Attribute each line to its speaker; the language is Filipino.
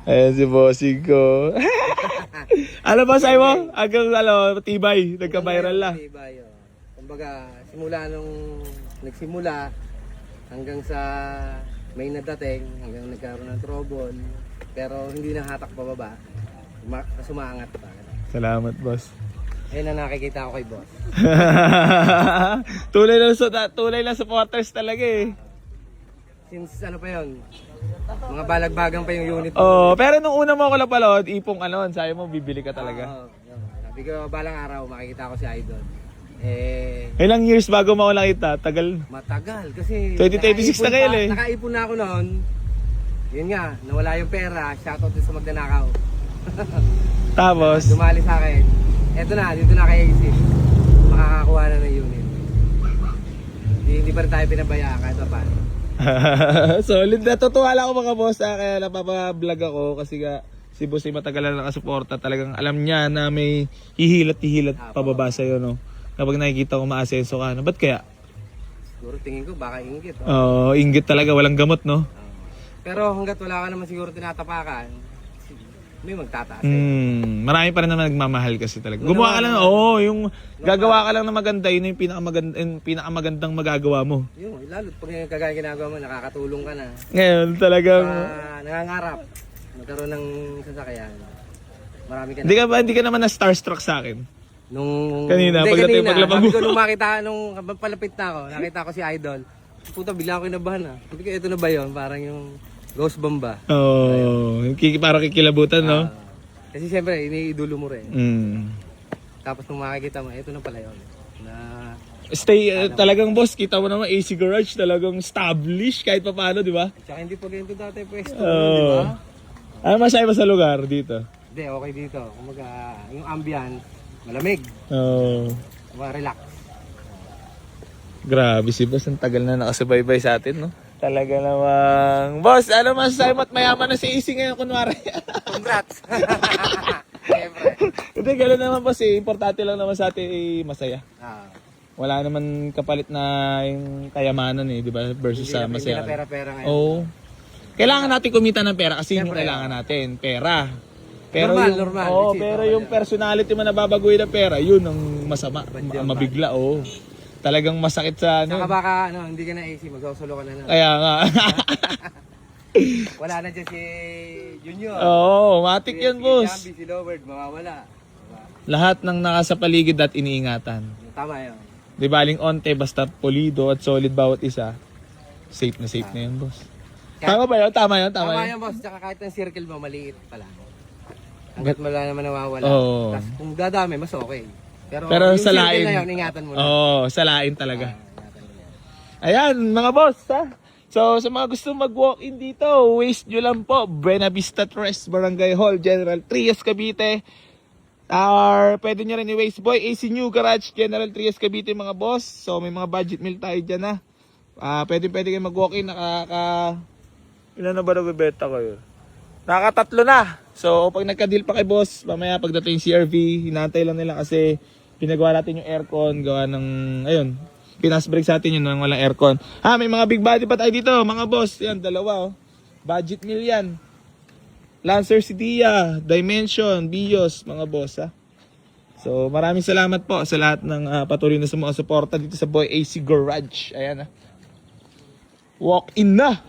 Speaker 1: Ayan si bossing ko. Ano ba sa'yo mo? Hanggang tibay. Nagka-viral na.
Speaker 2: Tibay, oh. Kumbaga, simula nung nagsimula hanggang sa may nadating, hanggang nagkaroon ng trouble, pero hindi na hatak pababa. Sumaangat pa.
Speaker 1: Salamat, boss.
Speaker 2: Ayun na nakikita ko kay boss.
Speaker 1: Tulay lang supporters talaga eh.
Speaker 2: Since ano pa yun, mga balagbagang pa yung unit.
Speaker 1: Oh, pero nung una mo ako napalood, ipong sabi mo bibili ka talaga.
Speaker 2: Oo, yun. Sabi ko, balang araw makikita ko si Idol.
Speaker 1: Ilang years bago mo ako nakita? Tagal.
Speaker 2: Matagal kasi
Speaker 1: 2026 na kayo eh.
Speaker 2: Nakaipon na ako noon. Yun nga, nawala yung pera. Shoutout din sa magnanakaw.
Speaker 1: Tapos?
Speaker 2: Dumali sa akin. Eto na, dito na kay AC. Makakakuha na ng unit. Hindi pa rin tayo pinabayaan kahit pa paano.
Speaker 1: Solid na. Tutuwa lang ako mga boss. Kaya napapablog ako kasi si boss ay matagal na nakasuporta. Talagang alam niya na may hihilat-hihilat pababa sa'yo, no? Kapag nakikita ko maasenso ka, no? Ba't kaya?
Speaker 2: Siguro tingin ko baka inggit.
Speaker 1: Inggit talaga. Walang gamot, no?
Speaker 2: Pero hanggat wala ka naman siguro tinatapakan, may magtataas.
Speaker 1: Marami pa rin naman nagmamahal kasi talaga. Gumawa ka lang, yung gagawa ka lang na maganda, yun yung pinakamagandang magagawa mo.
Speaker 2: Yung, lalo pag yung kagaya ginagawa mo, nakakatulong ka na.
Speaker 1: Ngayon, talagang...
Speaker 2: nangangarap, magkaroon ng sasakyan. Marami ka na.
Speaker 1: Hindi ka naman na starstruck sa akin. Kanina,
Speaker 2: paglabang mo. Nung makita, nung palapit na ako, nakita ko si Idol. Puta, bigla ako kinabahan ah. Sabi ko, ito na ba yun? Parang yung ghost bomb ba?
Speaker 1: Parang kikilabutan, no?
Speaker 2: Kasi siyempre, iniidulo mo rin. Tapos nung makikita mo, ito na pala yun.
Speaker 1: Talagang boss, kita mo naman AC Garage, talagang established kahit pa paano, di ba?
Speaker 2: Tsaka hindi pa ganito dati pwesto, di ba?
Speaker 1: Ano masaya ba sa lugar dito?
Speaker 2: Hindi, okay dito. Kumaga, yung ambience, malamig. Relax.
Speaker 1: Grabe si boss, ang tagal na nakasubaybay sa atin, no? Talaga namang... Boss, ano masasabi mo at mayaman na si AC ngayon, kunwari?
Speaker 2: Congrats!
Speaker 1: Hindi, gano'n naman boss eh. Importante lang naman sa atin masaya. Wala naman kapalit na yung kayamanan eh, di ba? Versus sa masaya.
Speaker 2: Hindi na pera-pera ngayon.
Speaker 1: Oo. Kailangan natin kumita ng pera kasi yung kailangan natin, pera. Pero
Speaker 2: normal.
Speaker 1: Pero yung personality mo na babaguhin ng pera, yun ang masama, mabigla, Talagang masakit sa
Speaker 2: Saka baka hindi ka na AC, magsosolo ka na.
Speaker 1: Kaya nga.
Speaker 2: Wala na dyan si Junior.
Speaker 1: Matik yan, boss.
Speaker 2: Si Loward, mawawala. Diba?
Speaker 1: Lahat ng nakasa paligid at iniingatan.
Speaker 2: Tama yun.
Speaker 1: Di baling onte, basta polido at solid bawat isa. Safe na yun, boss. Tama ba yun? Tama yun,
Speaker 2: boss. Tsaka kahit ang circle mo, maliit pala. Hanggat wala naman nawawala. Tapos kung dadami, mas okay. Pero
Speaker 1: sa lain,
Speaker 2: na yun, ingatan mo na.
Speaker 1: sa lain talaga. Ayan, mga boss, ha? So, sa mga gusto mag-walk-in dito, waste nyo lang po. Buena Vista Tres, Barangay Hall, General Trias, Cavite. Or pwede nyo rin i-waste boy, AC New Garage, General Trias, Cavite, mga boss. So, may mga budget meal tayo dyan, ha? Pwede kayo mag-walk-in, ilan na ba nabibenta kayo? Nakaka-3 na. So, pag nagka-deal pa kay boss, mamaya pagdating yung CRV, hinantay lang nila kasi pinagawa natin yung aircon, gawa ng, pinasbreak sa atin yun ng walang aircon. May mga big body pa tayo dito, mga boss. Yan, dalawa, Budget meal yan. Lancer Cydia, Dimension, Bios, mga boss, So, maraming salamat po sa lahat ng patuloy na sumusuporta dito sa Boy AC Garage. Ayan, Walk in na!